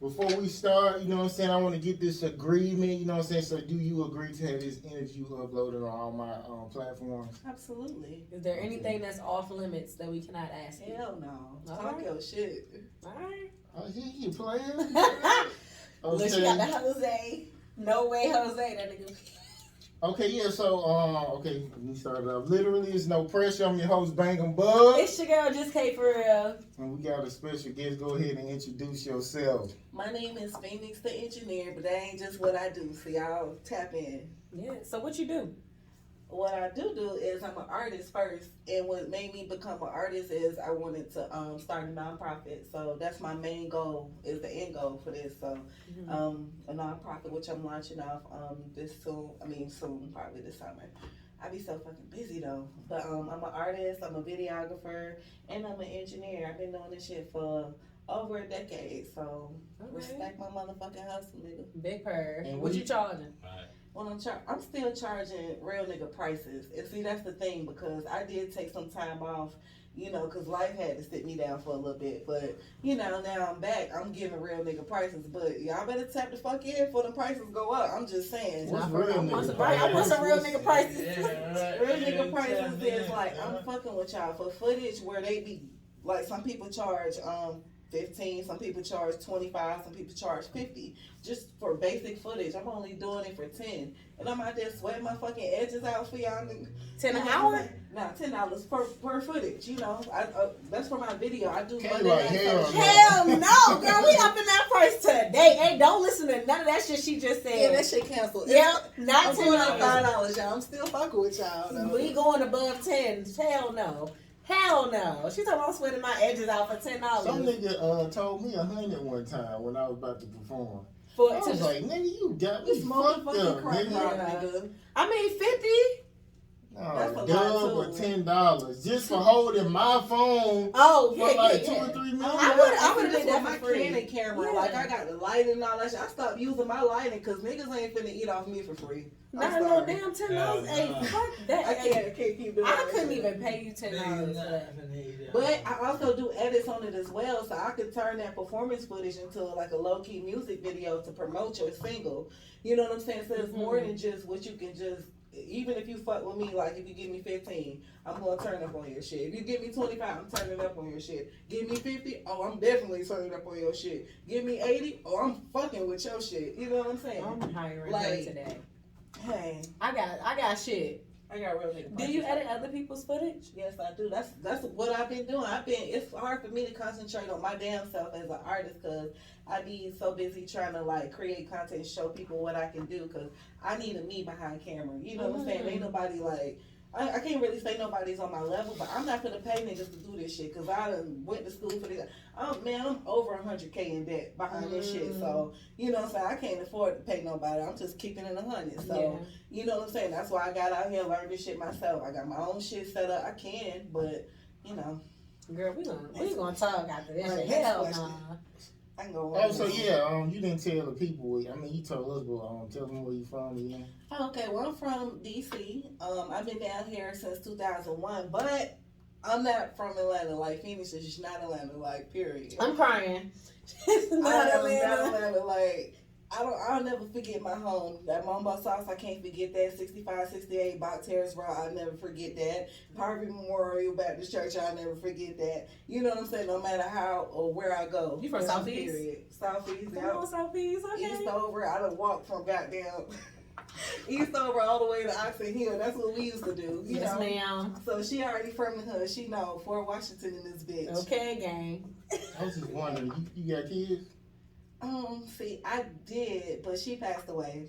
before we start, you know what I'm saying, I want to get this agreement, you know what I'm saying, so do you agree to have this interview uploaded on all my platforms? Absolutely. Is there anything that's off limits that we cannot ask you? Hell no. All Talk right. your shit. All right. Oh, you playing? Look, she got the Okay. Jose. No way, Jose. That nigga. Okay, yeah, so, okay, let me start it off. Literally, it's no pressure. I'm your host, Bangem Bugg. It's your girl, Just K for real. And we got a special guest. Go ahead and introduce yourself. My name is Phoenix the Engineer, but that ain't just what I do. So y'all tap in. Yeah. So what you do? What I do is I'm an artist first, and what made me become an artist is I wanted to start a nonprofit. So that's my main goal, is the end goal for this. So a nonprofit which I'm launching off soon, probably this summer. I be so fucking busy though. But I'm an artist, I'm a videographer, and I'm an engineer. I've been doing this shit for over a decade. So respect my motherfucking hustle, nigga. Big purr. And What you charging? When I'm still charging real nigga prices. And see, that's the thing, because I did take some time off, you know, because life had to sit me down for a little bit. But, you know, now I'm back. I'm giving real nigga prices. But y'all better tap the fuck in before the prices go up. I'm just saying. What's real I nigga want some real nigga prices. Real nigga prices is like, I'm fucking with y'all for footage where they be, like, some people charge 15, some people charge 25, some people charge 50 just for basic footage. I'm only doing it for 10, and I'm out there sweating my fucking edges out for y'all. 10 an hour? Nah, $10 per footage. You know, that's for my video. I do Okay, Monday like, night hell social. no. Hell no, girl. We up in that price today. Hey, don't listen to none of that shit she just said. Yeah, that shit canceled. Yep, not I'm doing $10. $5, y'all. I'm still fucking with y'all. Though. We going above 10. Hell no. Hell no. She talking about sweating my edges out for $10. Some nigga told me 100 one time when I was about to perform. For I was like, nigga, you got me This fucked motherfucking up, crack rock, nigga. nigga. I mean 50. That's a Oh, lot, dub or too. $10 just for holding my phone Oh, for yeah, like yeah, 2 or yeah. 3 minutes. I would've did did that my for free. Canon camera. Yeah. Like I got the lighting and all that shit. I stopped using my lighting because niggas ain't finna eat off me for free. Not a little damn $10. Hey, fuck that. I can't keep doing I that couldn't shit. even pay you $10 for that. But I also do edits on it as well, so I could turn that performance footage into like a low key music video to promote your single. You know what I'm saying? So it's more than just what you can just. Even if you fuck with me, like if you give me 15, I'm gonna turn up on your shit. If you give me 25, I'm turning up on your shit. Give me 50, oh, I'm definitely turning up on your shit. Give me 80, oh, I'm fucking with your shit. You know what I'm saying? I'm hiring Like, her today. Hey, I got shit. I got real nigga. Do you edit other people's footage? Yes, I do. That's what I've been doing. It's hard for me to concentrate on my damn self as an artist because I be so busy trying to like create content and show people what I can do because I need a me behind camera. You know what I'm saying? Ain't nobody like. I can't really say nobody's on my level, but I'm not gonna pay niggas to do this shit because I done went to school for this. I'm over 100K in debt behind this shit, so you know what I'm saying. I can't afford to pay nobody. I'm just keeping it 100. So you know what I'm saying. That's why I got out here and learned this shit myself. I got my own shit set up. I can, but you know, Girl, we gonna talk after this. Right, Shit. Hell next nah. question. I can go. Oh, so yeah, you didn't tell the people. I mean, you told us, but tell them where you from again. Okay, well, I'm from DC. I've been down here since 2001, but I'm not from Atlanta. Like Phoenix is just not Atlanta. Like period. I'm crying. Not Atlanta. Like I'll never forget my home. That Mombo's house, I can't forget that. 6568 Bach Terrace Road, I'll never forget that. Harvey Memorial Baptist Church, I'll never forget that. You know what I'm saying? No matter how or where I go. You from That's Southeast? Period. Southeast. Come on, Southeast. Okay. East over. I done walked from goddamn East over all the way to Oxon Hill. That's what we used to do. You Yes, know? ma'am. So she already from the hood. She know Fort Washington in this bitch. Okay, gang. I was just wondering, you got kids? See, I did, but she passed away.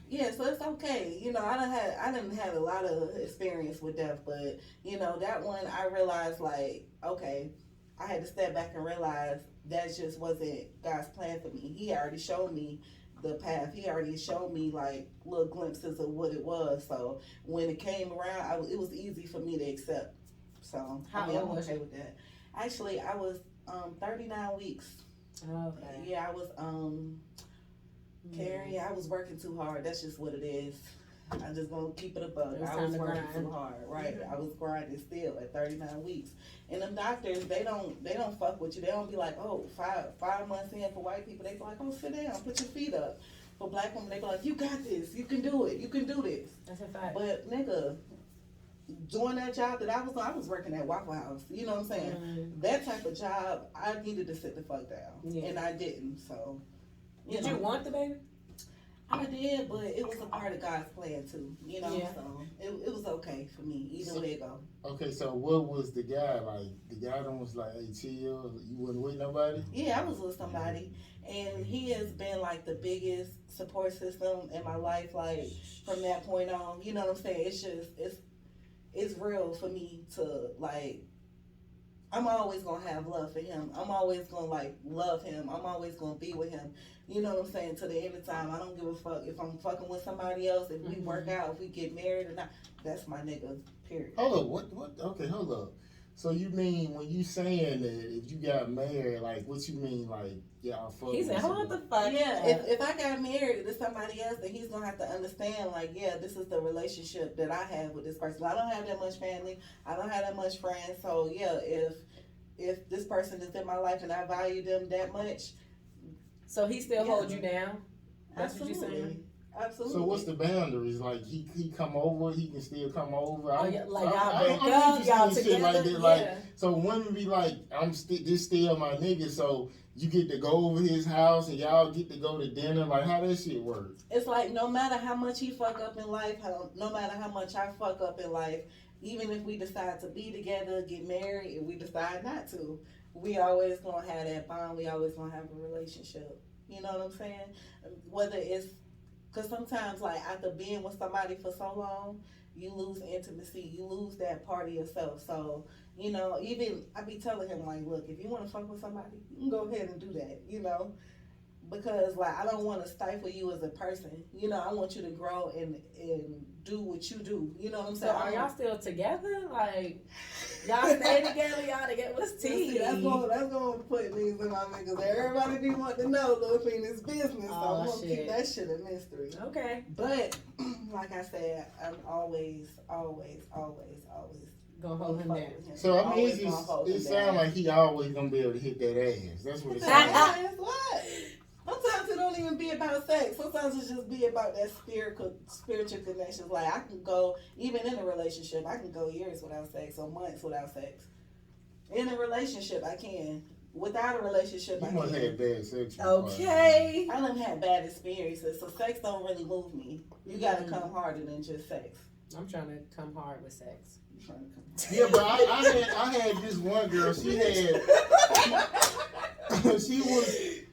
Yeah, so it's okay. You know, I didn't have a lot of experience with death, but you know, that one I realized like, okay, I had to step back and realize that just wasn't God's plan for me. He already showed me the path. He already showed me like little glimpses of what it was. So when it came around, it was easy for me to accept. So How I'm old was okay you? with that. Actually, I was 39 weeks. Okay. Yeah, I was carrying. I was working too hard. That's just what it is. I'm just gonna keep it a bug. It was I time was to working grind. too hard, right? Mhm. I was grinding still at 39 weeks. And them doctors, they don't fuck with you. They don't be like, oh, five months in for white people. They be like, oh, sit down, put your feet up. For black women, they be like, you got this, you can do it, you can do this. That's a fact. But nigga, doing that job that I was working at Waffle House. You know what I'm saying? Mm. That type of job, I needed to sit the fuck down, Yeah. and I didn't. So, Did you want the baby? I did, but it was a part of God's plan too. You know, Yeah. so it was okay for me. Either way it go. Okay, so what was the guy like? The guy that was like, hey, chill, you wasn't with nobody? Yeah, I was with somebody, and he has been like the biggest support system in my life. Like from that point on, you know what I'm saying? It's just it's real for me to like. I'm always gonna have love for him. I'm always gonna like love him. I'm always gonna be with him. You know what I'm saying? To the end of time, I don't give a fuck if I'm fucking with somebody else. If we work out, if we get married or not, that's my nigga. Period. Hold up, what? Okay, hold up. So you mean when you saying that if you got married, like what you mean, like y'all fuck? He said, hold the fuck Yeah, up. if I got married to somebody else, then he's gonna have to understand, like, yeah, this is the relationship that I have with this person. I don't have that much family. I don't have that much friends. So yeah, if this person is in my life and I value them that much, So he still Yeah. hold you down? That's what you absolutely, saying? absolutely. So what's the boundaries? Like he come over, he can still come over. Oh, yeah, like y'all I'm break up, interested y'all in shit together. like that. Yeah. Like, so women be like, this still my nigga. So you get to go over his house and y'all get to go to dinner. Like, how that shit work? It's like no matter how much he fuck up in life, no matter how much I fuck up in life, even if we decide to be together, get married, and we decide not to, we always gonna have that bond. We always gonna have a relationship. You know what I'm saying? Whether it's because sometimes, like after being with somebody for so long, you lose intimacy. You lose that part of yourself. So you know, even I be telling him like, look, if you want to fuck with somebody, you can go ahead and do that. You know. Because like I don't want to stifle you as a person, you know. I want you to grow and do what you do. You know what I'm So saying? are y'all still together? Like, y'all stay together? Y'all together? What's tea? See, that's going to put things in my niggas. Everybody be wanting to know Lil Phoenix business, so Oh, I'm gonna shit. keep that shit a mystery. Okay. But like I said, I'm always Gonna hold him fuck down. with him. So I mean, Always gonna hold it him sounds down. like he always gonna be able to hit that ass. That's what it sounds like. Yes, what? Sometimes it don't even be about sex. Sometimes it just be about that spiritual connections. Like I can go, even in a relationship, I can go years without sex or months without sex. In a relationship, I can. Without a relationship, You I must have can't. bad sex. Okay. I done had bad experiences, so sex don't really move me. You gotta come harder than just sex. I'm trying to come hard with sex. I'm trying to come. Yeah, but I had this one girl. She had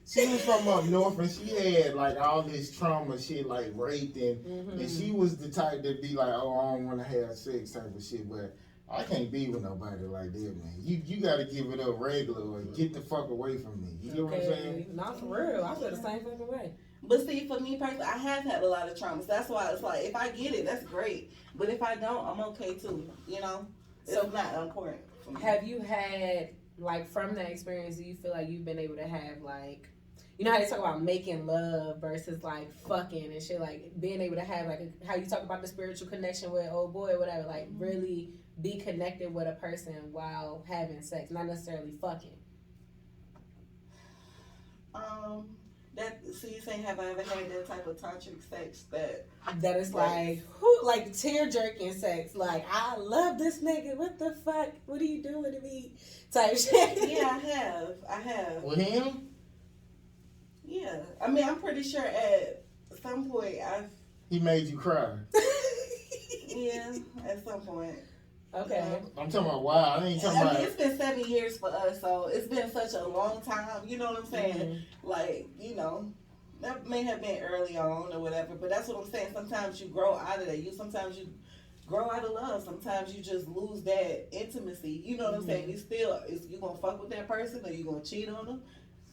she was from up north and she had like all this trauma shit, like raped and she was the type that be like, oh, I don't want to have sex type of shit, but I can't be with nobody like that, man. You got to give it up regular or get the fuck away from me. You know what I'm saying? Not for real. I feel the same fucking way. But see, for me personally, I have had a lot of traumas. That's why it's like, if I get it, that's great. But if I don't, I'm okay too. You know? It's So- not important for me. Have you had, like, from that experience, do you feel like you've been able to have, like, you know how they talk about making love versus, like, fucking and shit, like, being able to have, like, how you talk about the spiritual connection with old boy or whatever, like, really be connected with a person while having sex, not necessarily fucking? So you saying, have I ever had that type of tantric sex that That is Right. like, who, like, tear-jerking sex, like, I love this nigga, what the fuck, what are you doing to me, type shit. Yeah, I have. With him? Yeah. I mean, I'm pretty sure at some point He made you cry. at some point. Okay. I'm talking about wow. I ain't talking I about. mean, it's been 7 years for us, so it's been such a long time. You know what I'm saying? Mm-hmm. Like, you know, that may have been early on or whatever, but that's what I'm saying. Sometimes you grow out of that. Sometimes you grow out of love. Sometimes you just lose that intimacy. You know what I'm saying? You gonna fuck with that person or you gonna cheat on them?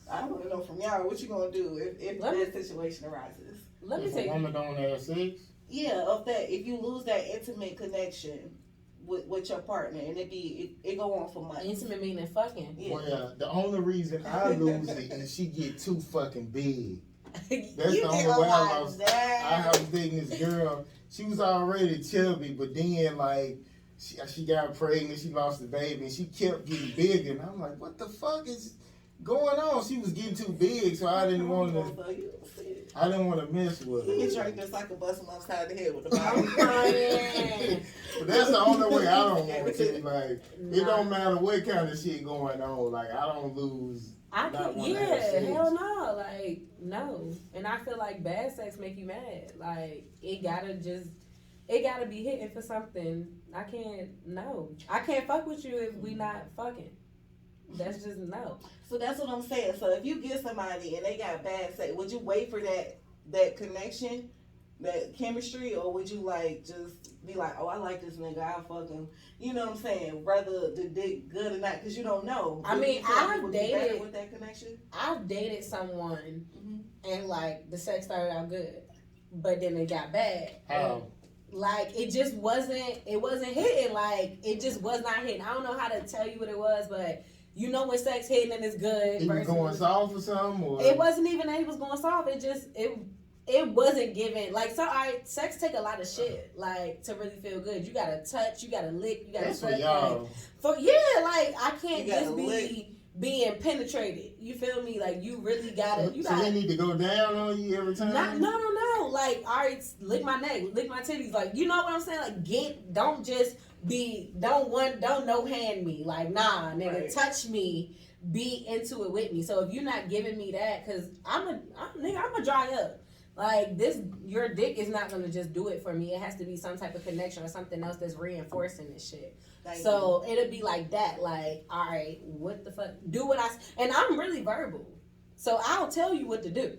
I want to know from y'all what you gonna do if that situation arises. Let me If tell a you. woman don't have sex, Yeah, of that. If you lose that intimate connection with your partner, and it go on for months. Intimate meaning fucking. Yeah. well, the only reason I lose it is she get too fucking big. That's You the only get way a I lot lost. of that. I was dating this girl. she was already chubby, but then like she got pregnant, she lost the baby, and she kept getting bigger. And I'm like, what the fuck is going on? She was getting too big, so I didn't want to mess with her. You can drink this, I could bust him upside the head with the bottle. But that's the only way I don't want to. Like, it don't matter what kind of shit going on. Like, I don't lose. Hell no. Like, no. And I feel like bad sex make you mad. Like, it gotta be hitting for something. I can't fuck with you if we not fucking. That's just no. So that's what I'm saying. So if you get somebody and they got bad sex, would you wait for that connection, that chemistry, or would you like just be like, oh, I like this nigga, I'll fuck him? You know what I'm saying? Whether the dick good or not, because you don't know. I mean, I've dated with that connection. I've dated someone and like the sex started out good, but then it got bad. How? Like it wasn't hitting. Like it just was not hitting. I don't know how to tell you what it was, but you know when sex hitting and it's good. It was going soft or something? Or? It wasn't even that he was going soft. It wasn't giving. Like, so sex take a lot of shit, like, to really feel good. You gotta touch, you gotta lick, you gotta That's touch. for y'all. Like, like, I can't just be being penetrated. You feel me? Like, you really gotta. So they need to go down on you every time? No. Like, all right, lick my neck, lick my titties. Like, you know what I'm saying? Like, don't just be, don't no hand me. Like, nah, nigga, right. Touch me. Be into it with me. So if you're not giving me that, cause I'm a dry up. Like your dick is not gonna just do it for me. It has to be some type of connection or something else that's reinforcing this shit. So it'll be like that. Like, all right, what the fuck? Do what and I'm really verbal, so I'll tell you what to do.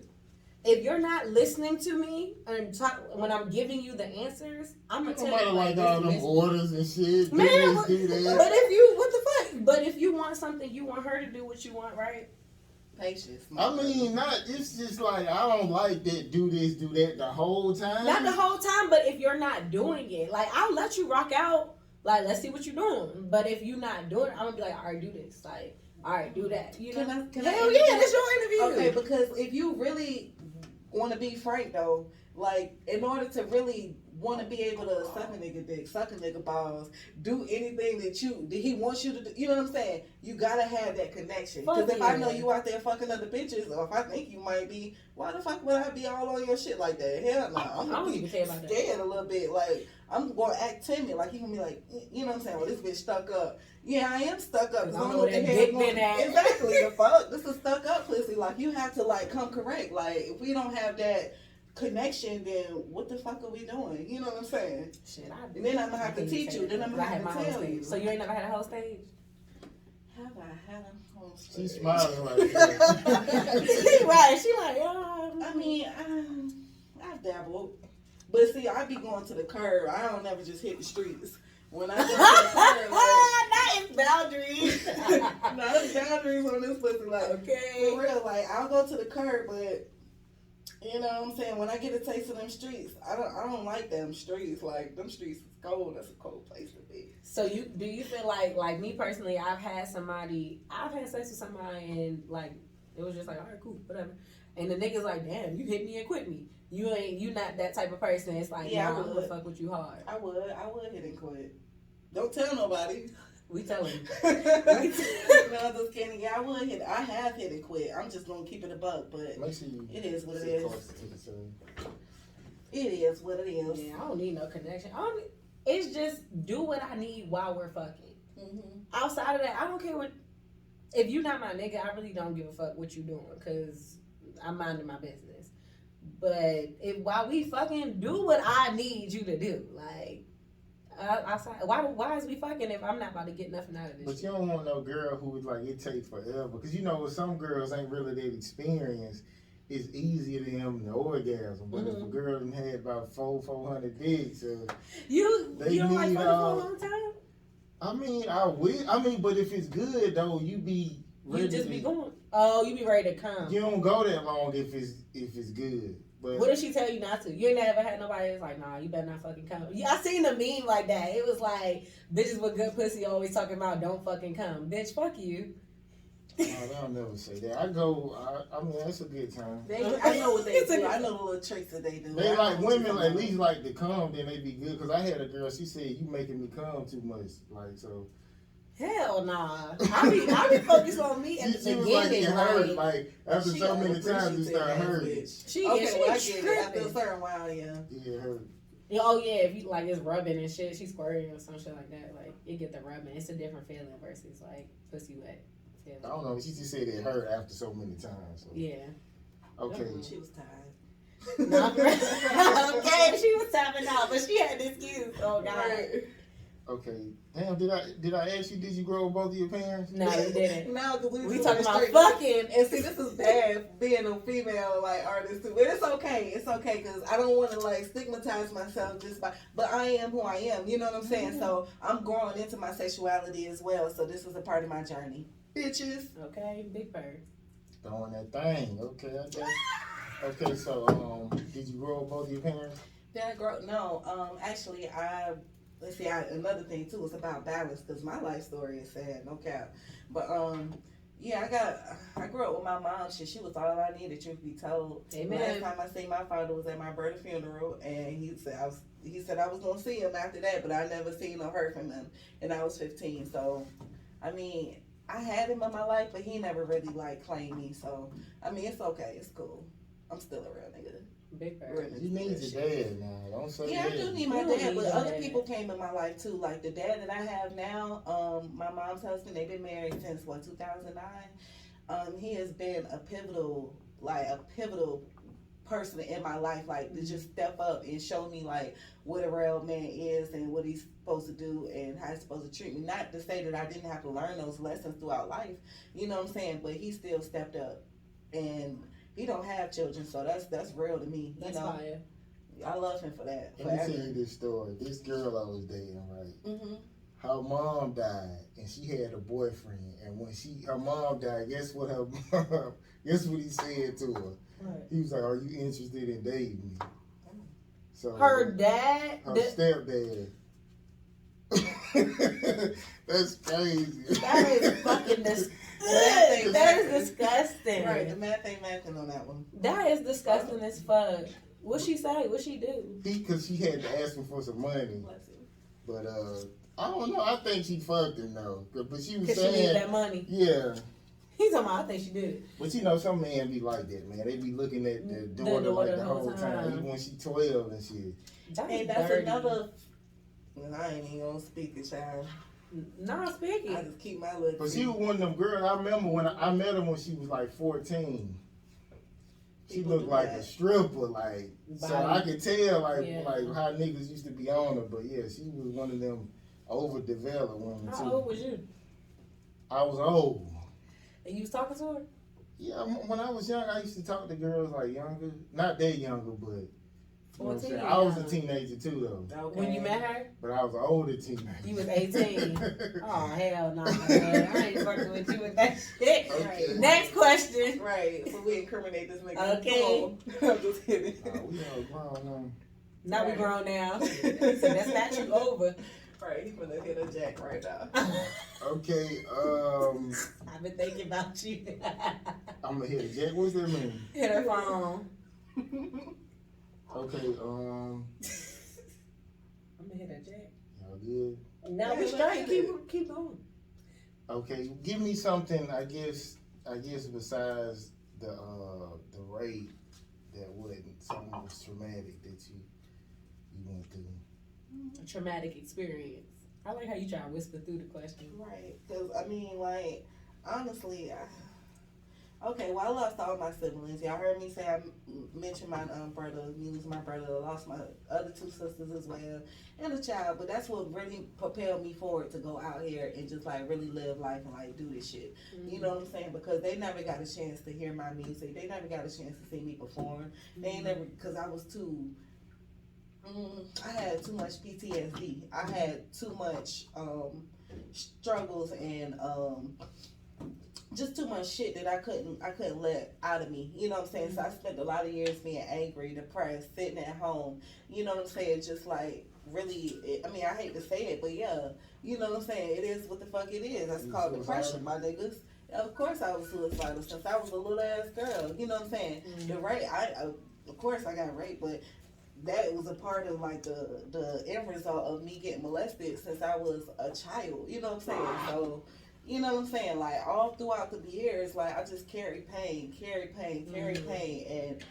If you're not listening to me and when I'm giving you the answers, I'm gonna tell you like all them orders and shit. Man, do that. But if you want something, you want her to do what you want, right? Patience. I mean, it's just like, I don't like that, do this, do that the whole time. Not the whole time, but if you're not doing it, like, I'll let you rock out. Like, let's see what you're doing. But if you're not doing it, I'm gonna be like, all right, do this. Like, all right, do that. You know? Hell yeah, that's your interview. Okay, because if you really want to be frank, though, like, in order to really want to be able to suck a nigga dick, suck a nigga balls, do anything that he wants you to do, you know what I'm saying? You gotta have that connection. Because if I know you out there fucking other bitches, or if I think you might be, why the fuck would I be all on your shit like that? Hell no. I'm gonna be scared a little bit. Like, I'm gonna act timid. Like, he gonna be like, you know what I'm saying? Well, this bitch stuck up. Yeah, I am stuck up. I don't know what the hell going on. Exactly. The fuck? This is stuck up pussy. Like, you have to, like, come correct. Like, if we don't have that connection, then what the fuck are we doing? You know what I'm saying? Shit, and then I'm gonna have to teach you. Then I'm gonna have to tell you. So you ain't never had a whole stage? Have I had a whole stage? She's smiling like that. Right. She like, I mean, I've dabbled, but see, I be going to the curb. I don't never just hit the streets. When I go to the curb, that is boundaries. No, there's boundaries on this pussy. Like, okay, for real. Like, I'll go to the curb, but. You know what I'm saying? When I get a taste of them streets, I don't like them streets. Like, them streets is cold. That's a cold place to be. So do you feel like me personally, I've had sex with somebody and like it was just like, all right, cool, whatever. And the nigga's like, damn, you hit me and quit me. You not that type of person. It's like, yeah, I'm gonna fuck with you hard. I would hit and quit. Don't tell nobody. We tell him. No, I'm just kidding. Yeah, I have hit and quit. I'm just gonna keep it a buck, but it is what it is. It is what it is. Yeah, I don't need no connection. It's just do what I need while we're fucking. Mm-hmm. Outside of that, I don't care what. If you're not my nigga, I really don't give a fuck what you doing, because I'm minding my business. But while we fucking, do what I need you to do, like. Why is we fucking if I'm not about to get nothing out of this? But you don't want no girl who is like, it takes forever. Because you know, some girls ain't really that experienced. It's easier to them to orgasm. But if a girl done had about 400 dicks, you don't like fucking for a long time? I mean, but if it's good though, you be ready. You just be going. Oh, you be ready to come. You don't go that long if it's good. But what if she tell you not to? You ain't never had nobody that's like, nah, you better not fucking come. Yeah, I seen a meme like that. It was like, bitches with good pussy always talking about don't fucking come. Bitch, fuck you. They'll never say that. I mean, that's a good time. I know what they do. I know the little tricks that they do. They like women at least like to come, then they be good. Cause I had a girl, she said, you making me come too much. Like, so. Hell nah. I be focused on me at the She was beginning. like, it hurt. Like, after She so many times, it started hurting. okay, She well, I get it. tripping. After a certain while, yeah. Yeah, it hurt. Oh yeah, if you like it's rubbing and shit, she's squirting or some shit like that. Like you get the rubbing. It's a different feeling versus like pussy wet. I don't know. She just said it hurt after so many times. So. Yeah. Okay. She was tired. Okay, she was tapping out, but she had this excuse. Oh god. Right. Okay. Damn, did I ask you, did you grow with both of your parents? No, you didn't. No, because We talking about fucking. And see, this is bad being a female like artist too. But it's okay. It's okay because I don't want to like stigmatize myself just by. But I am who I am. You know what I'm saying? Mm-hmm. So I'm growing into my sexuality as well. So this is a part of my journey. Bitches. Okay, big bird. Throwing that thing. Okay, I guess. Okay, so did you grow with both of your parents? Did I grow? No. Actually, let's see. Another thing too is about balance because my life story is sad. No cap. But yeah, I grew up with my mom. She was all I needed. Truth be told. Amen. Last time I seen my father was at my brother's funeral, and he said I was gonna see him after that, but I never seen or heard from him, and I was 15. So, I mean, I had him in my life, but he never really like claimed me. So, I mean, it's okay. It's cool. I'm still a real nigga. Big bird. Real nigga. You need your dad now. Don't say Yeah, that. I do need my You don't dad, need but your other dad. people came in my life too. Like the dad that I have now, my mom's husband, they've been married since 2009. He has been a pivotal person in my life, like to just step up and show me like what a real man is and what he's supposed to do and how he's supposed to treat me. Not to say that I didn't have to learn those lessons throughout life, you know what I'm saying? But he still stepped up, and he don't have children, so that's real to me. That's you know, fire. I love him for that. Let me tell you this story. This girl I was dating, right? Mm-hmm. Her mom died, and she had a boyfriend. And when her mom died, guess what he said to her? Right. He was like, "Are you interested in dating me?" So Her dad. her stepdad. That's crazy. That is fucking disgusting. That That is disgusting. Right, the math ain't matching on that one. That is disgusting as fuck. What she say? What she do? Because she had to ask him for some money. Bless you. But I don't know. I think she fucked him though. But she was Cause she need saying, that money. yeah. He's talking about, I think she did it. But you know, some men be like that, man. They be looking at the daughter like the whole time, even when she 12 and shit. That And is that's dirty. another. I ain't even gonna speak it, child. Nah, speak I it. just keep my little. But she was one of them girls. I remember when I met her when she was like 14. She People looked do like that. a stripper, like so I could tell like Yeah. how niggas used to be on her. But yeah, she was one of them overdeveloped women too. How old was you? I was old. And you was talking to her? Yeah, when I was young, I used to talk to girls like younger, not that younger, but you know what I'm 14 saying? or I was a younger? teenager too though, Okay. When you met her? but I was an older teenager. You was 18. Oh, hell no, man. I ain't fucking with you with that shit. Okay. Next question. Right, so we incriminate this nigga. Okay. Come on. I'm just kidding. We all grown Now we Right. grown now. So that's not you over. Right, he's gonna hit a jack right now. now. Okay, I've been thinking about you. I'm gonna hit a jack. What's that mean? Hit her phone. Okay, I'm gonna hit her jack. y'all good? No, we straight. Keep going. Okay, give me something. I guess besides the rape that wasn't something that was traumatic that you went through. A traumatic experience. I like how you try to whisper through the question. Right, because I mean, like, honestly, okay, well, I lost all my siblings. Y'all heard me say I mentioned my brother, losing my brother, I lost my other two sisters as well, and a child. But that's what really propelled me forward to go out here and just like really live life and like do this shit. You know what I'm saying? Because they never got a chance to hear my music. They never got a chance to see me perform. They ain't never, because I was too. I had too much PTSD. I had too much struggles and just too much shit that I couldn't let out of me. You know what I'm saying? So I spent a lot of years being angry, depressed, sitting at home. You know what I'm saying? Just like really, I mean, I hate to say it, but yeah, you know what I'm saying? It is what the fuck it is. That's called depression, my niggas. Of course I was suicidal since I was a little ass girl. You know what I'm saying? Mm-hmm. The rape, of course I got raped, but that was a part of like the end result of me getting molested since I was a child. You know what I'm saying? So, you know what I'm saying? Like all throughout the years, like I just carried pain, and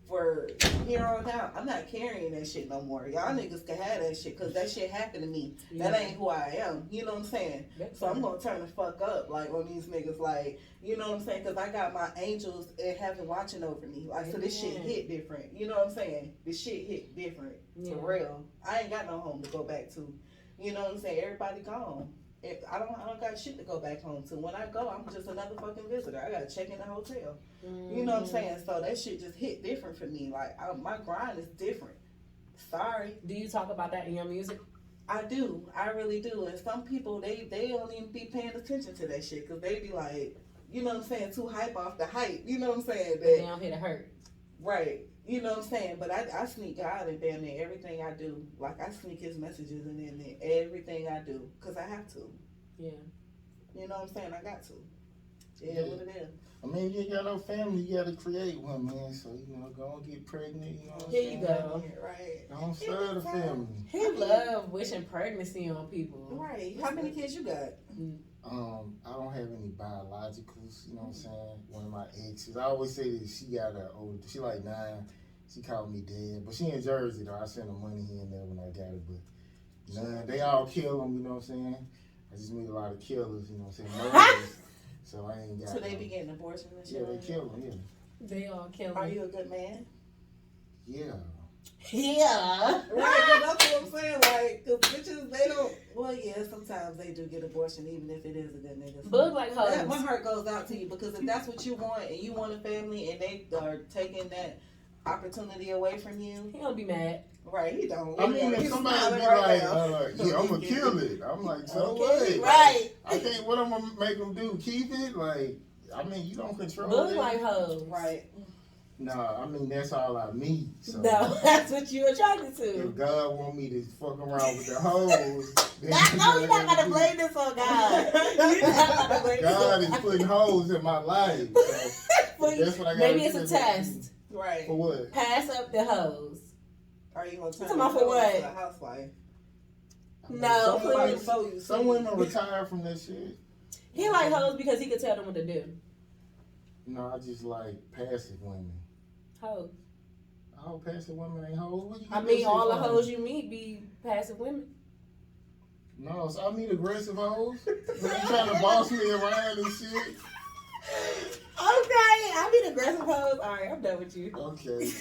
for here on out, I'm not carrying that shit no more. Y'all niggas can have that shit because that shit happened to me. That ain't who I am. You know what I'm saying? So I'm gonna turn the fuck up like on these niggas, like, you know what I'm saying? Because I got my angels in heaven watching over me. Like, so this shit hit different. You know what I'm saying? This shit hit different. For real. I ain't got no home to go back to. You know what I'm saying? Everybody gone. I don't got shit to go back home to. When I go, I'm just another fucking visitor. I gotta check in the hotel. You know what I'm saying? So that shit just hit different for me. Like my grind is different. Sorry. Do you talk about that in your music? I do. I really do. And some people they don't even be paying attention to that shit because they be like, you know what I'm saying, too hype off the hype. You know what I'm saying? That, they don't hit it hurt. Right. You know what I'm saying? But I sneak God in damn near everything I do. Like, I sneak his messages in there, everything I do. Because I have to. Yeah. You know what I'm saying? I got to. Yeah, what it is. I mean, you got no family, you gotta create one, man. So, you know, go and get pregnant, you know what I'm Here saying? you go. Right. Don't start a family. He love wishing pregnancy on people. Right. How many kids you got? I don't have any biologicals, you know what I'm saying? One of my exes, I always say that she got a old, she like 9, she called me dead, but she in Jersey though, I sent her money here and there when I got it, but none, they all kill them, you know what I'm saying? I just meet a lot of killers, you know what I'm saying? Murderers, so I ain't got So they be getting abortions and shit? Yeah, they kill them, yeah. They all kill them. Are you a good man? Yeah. Yeah. Right, 'cause that's what I'm saying. Like, because bitches, they don't. Well, yeah, sometimes they do get abortion, even if it is a good nigga. Bug like hoes. My heart goes out to you because if that's what you want and you want a family and they are taking that opportunity away from you, He don't be mad. right? He don't. I mean, if somebody be like, yeah, I'm gonna kill it. I'm like, so Okay, what? right. I can't. What I'm gonna make them do? Keep it? Like, I mean, you don't control Bug it. like hoes. Right. Nah, I mean that's all I need. So No, that's what you attracted to. if God want me to fuck around with the hoes, then No, you're not gonna blame this on God. You're not gonna blame God this is on putting hoes in my life. So that's what I got. Maybe it's a test. Right. For what? Pass up the hoes. Are you gonna turn Talking about for what? into a housewife? No, Somebody please. so you Some women retire from that shit. He like hoes because he could tell them what to do. No, I just like passive women. Hoes. All passive women ain't hoes. What you I get mean, that all shit the from? hoes you meet be passive women. No, so I meet aggressive hoes. But you trying to boss me around and shit. Okay, I mean aggressive hoes. All right, I'm done with you. Okay.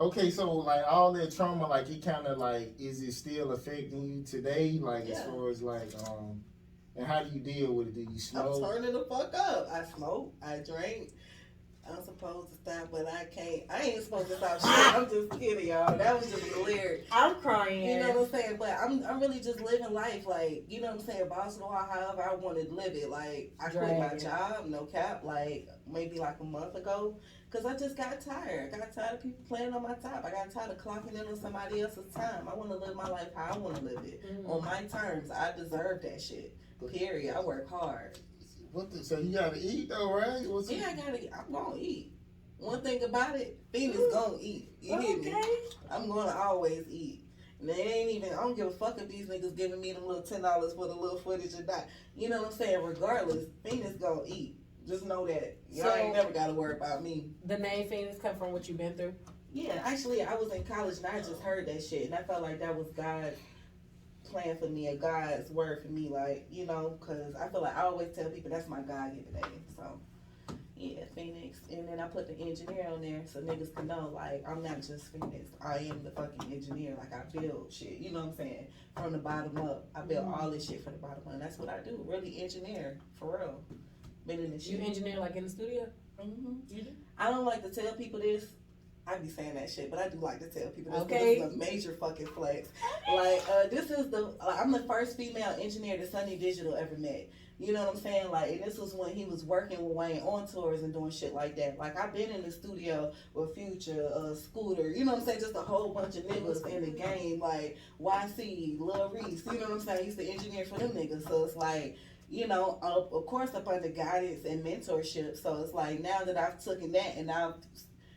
Okay, so like all that trauma, like it kind of like, is it still affecting you today? Like as far as like, and how do you deal with it? Do you smoke? I'm turning the fuck up. I smoke. I drink. I'm supposed to stop, but I can't. I ain't supposed to stop shit. I'm just kidding, y'all. That was just a lyric. I'm crying. You know what I'm saying? But I'm really just living life, like, you know what I'm saying? Boston, however I wanted to live it. Like, I quit my job, no cap, like, maybe like a month ago. Because I just got tired. I got tired of people playing on my top. I got tired of clocking in on somebody else's time. I want to live my life how I want to live it. On my terms. I deserve that shit. Period. I work hard. So you gotta eat though, right? Yeah, I'm gonna eat. One thing about it, Phoenix gonna eat. You hear me? I'm gonna always eat. And they ain't even, I don't give a fuck if these niggas giving me them little $10 for the little footage or not. You know what I'm saying? Regardless, Phoenix gonna eat. Just know that. Y'all ain't never gotta worry about me. The name Phoenix come from what you've been through? Yeah, actually I was in college and I just heard that shit and I felt like that was God's plan for me, or God's word for me, like, you know, because I feel like I always tell people that's my God-given name. So yeah, Phoenix. And then I put the engineer on there so niggas can know, like, I'm not just Phoenix. I am the fucking engineer. Like, I build shit. You know what I'm saying? From the bottom up. I build all this shit from the bottom up. And that's what I do. Really engineer. For real. Been in the shit. You engineer, like, in the studio? Mm-hmm. You do? I don't like to tell people this. I be saying that shit, but I do like to tell people this. Okay. This is a major fucking flex. Like, this is I'm the first female engineer that Sunny Digital ever met. You know what I'm saying? Like, and this was when he was working with Wayne on tours and doing shit like that. Like, I've been in the studio with Future, Scooter, you know what I'm saying? Just a whole bunch of niggas in the game, like YC, Lil Reese, you know what I'm saying? I used to engineer for them niggas. So it's like, you know, of course up under guidance and mentorship. So it's like now that I've taken that and I've,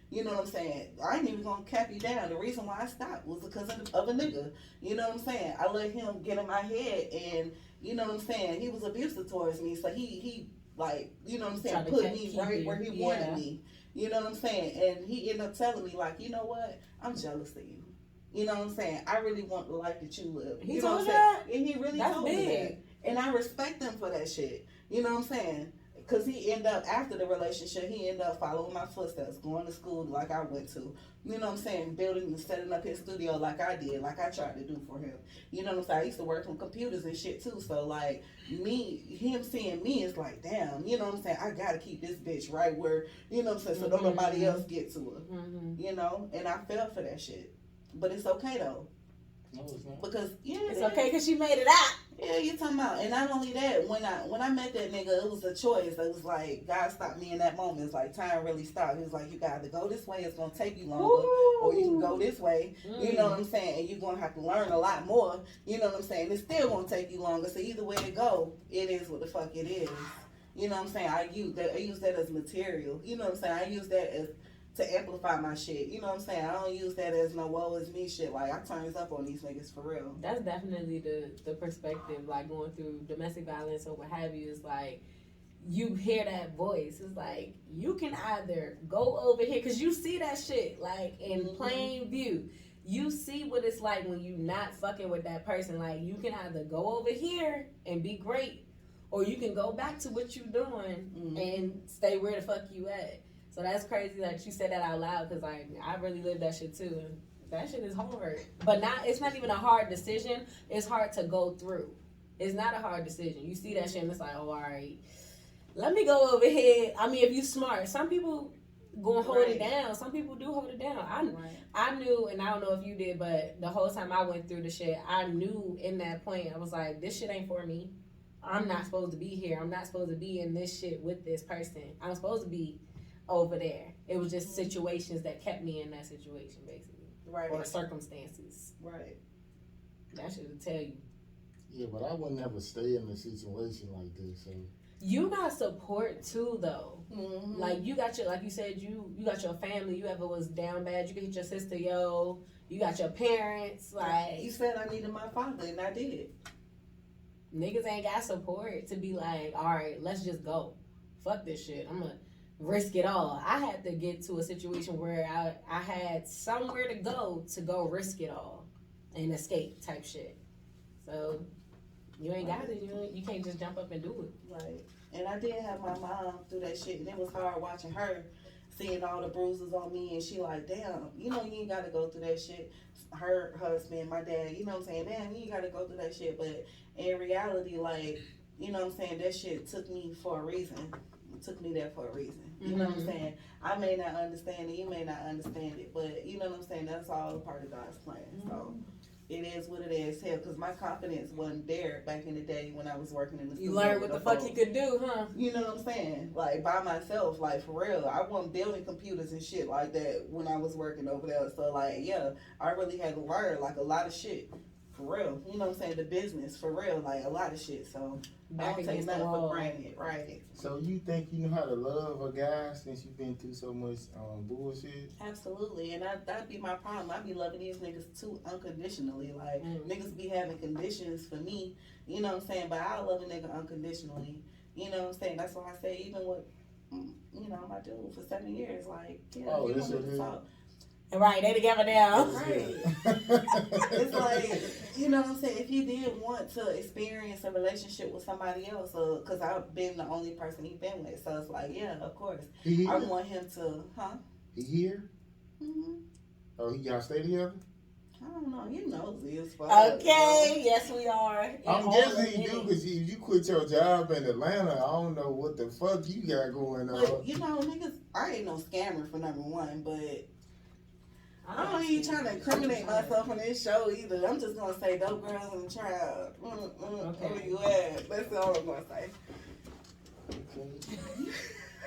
you know what I'm saying, I ain't even gonna cap you down. The reason why I stopped was because of a nigga. You know what I'm saying? I let him get in my head, and you know what I'm saying, he was abusive towards me. So he like, you know what I'm saying, put me right where he wanted me. You know what I'm saying? And he ended up telling me, like, you know what? I'm jealous of you. You know what I'm saying? I really want the life that you live. He you know told what I'm that? saying? And he really That's told big. me that. And I respect him for that shit. You know what I'm saying? Because he ended up, after the relationship, he ended up following my footsteps, going to school like I went to. You know what I'm saying? Building and setting up his studio like I did, like I tried to do for him. You know what I'm saying? I used to work on computers and shit too. So, like, him seeing me is like, damn, you know what I'm saying? I got to keep this bitch right where, you know what I'm saying, so don't nobody else get to her. You know? And I fell for that shit. But it's okay, though. No, it's not. Because, yeah. It's okay because she made it out. Yeah, you talking about, and not only that, when I met that nigga, it was a choice. It was like God stopped me in that moment. It's like time really stopped. He was like, you got to go this way. It's gonna take you longer, or you can go this way. You know what I'm saying? And you're gonna have to learn a lot more. You know what I'm saying? It's still gonna take you longer. So either way to go, it is what the fuck it is. You know what I'm saying? I use that as material. You know what I'm saying? I use that as to amplify my shit. You know what I'm saying? I don't use that as no woe is me shit. Like, I turns up on these niggas for real. That's definitely the perspective, like going through domestic violence or what have you, is like you hear that voice. It's like you can either go over here, because you see that shit like in plain view. You see what it's like when you not fucking with that person. Like, you can either go over here and be great, or you can go back to what you doing and stay where the fuck you at. So that's crazy that you said that out loud, because like I really lived that shit too, and that shit is hard. But it's not even a hard decision. It's hard to go through. It's not a hard decision. You see that shit and it's like, oh, all right, let me go over here. I mean, if you smart, some people gonna hold it down. Some people do hold it down. I knew, and I don't know if you did, but the whole time I went through the shit, I knew in that point, I was like, this shit ain't for me. I'm not supposed to be here. I'm not supposed to be in this shit with this person. I'm supposed to be over there. It was just situations that kept me in that situation, basically. Right. Or circumstances. Right. That should tell you. Yeah, but I would never stay in a situation like this. So. You got support too, though. Like, you got your, like you said, you got your family. You ever was down bad, you could hit your sister, yo. You got your parents. Like, you said I needed my father, and I did. Niggas ain't got support to be like, all right, let's just go. Fuck this shit. I'm gonna risk it all. I had to get to a situation where I had somewhere to go risk it all and escape type shit. So you ain't got it. You can't just jump up and do it. Right. And I did have my mom do that shit, and it was hard watching her, seeing all the bruises on me, and she like, damn, you know, you ain't got to go through that shit. Her husband, my dad, you know what I'm saying? Damn, you ain't got to go through that shit. But in reality, like, you know what I'm saying, that shit took me for a reason. It took me there for a reason. You know what I'm saying? I may not understand it, you may not understand it, but you know what I'm saying? That's all a part of God's plan. So it is what it is. Hell, because my confidence wasn't there back in the day when I was working in the studio. You learned what the fuck you could do, huh? You know what I'm saying? Like, by myself, like, for real. I wasn't building computers and shit like that when I was working over there. So, like, yeah, I really had to learn, like, a lot of shit. For real. You know what I'm saying? The business, for real. Like, a lot of shit. So, I don't take nothing for granted. Right. So, you think you know how to love a guy since you've been through so much bullshit? Absolutely. And that'd be my problem. I be loving these niggas too unconditionally. Like, niggas be having conditions for me. You know what I'm saying? But I love a nigga unconditionally. You know what I'm saying? That's why I say, even with, you know, my dude for 7 years, like, yeah, oh, you this want to talk. Right, they together now. Right. It's like, you know what I'm saying? If he did want to experience a relationship with somebody else, because I've been the only person he's been with, so it's like, yeah, of course. I want him to, He here? Oh, y'all stay together? I don't know. You know this. Okay, yes we are. I'm guessing you do, because you quit your job in Atlanta. I don't know what the fuck you got going on. But, you know, niggas, I ain't no scammer for number one, but I ain't trying to incriminate myself on this show either. I'm just going to say, dope girls in the trial. Where you at? That's all I'm going to say.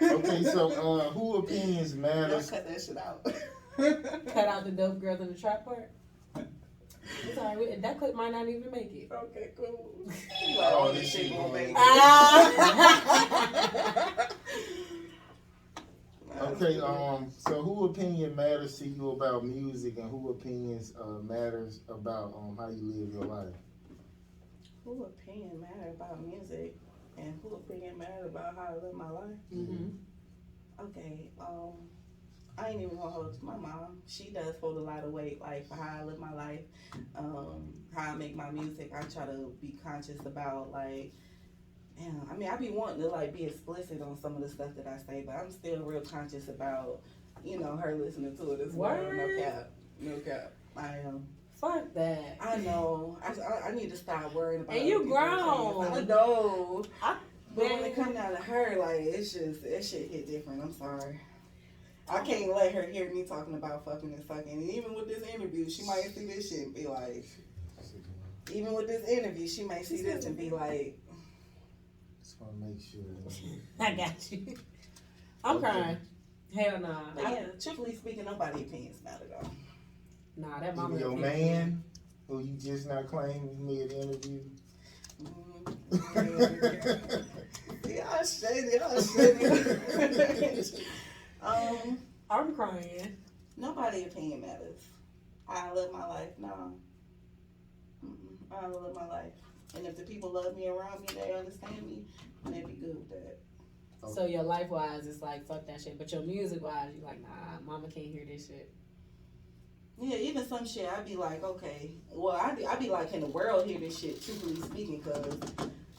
Okay, so who opinions matter? Cut that shit out. Cut out the dope girls in the trap part? It's alright. That clip might not even make it. Okay, cool. Oh, this shit gonna make it. Okay, so who opinion matters to you about music, and who opinions matters about how you live your life? Who opinion matter about music, and who opinion matter about how I live my life? Mm-hmm. Okay, I ain't even gonna hold it to my mom. She does hold a lot of weight, like for how I live my life, how I make my music. I try to be conscious about like. Yeah, I mean, I be wanting to like be explicit on some of the stuff that I say, but I'm still real conscious about, her listening to it as well. No cap. I am. Fuck that. I know. I need to stop worrying about. And you grown. I know. But when Man. it comes out of her, like it's just that shit hit different. I'm sorry. I can't let her hear me talking about fucking and sucking. And even with this interview, she might see this shit and be like. Even with this interview, she might see this and be like. Just want to make sure. I got you. I'm crying. Hell nah. But yeah, truthfully speaking, nobody's opinions matter though. Nah, that mama. Your man, who you just not claiming mid interview. Y'all shady. I'm crying. Nobody opinion matters. I live my life. No. I live my life. And if the people love me around me, they understand me, and they be good with that. Okay. So your life wise, it's like fuck that shit. But your music wise, you like nah, mama can't hear this shit. Yeah, even some shit, I be like, okay. Well, I be like, can the world hear this shit, truthfully speaking, because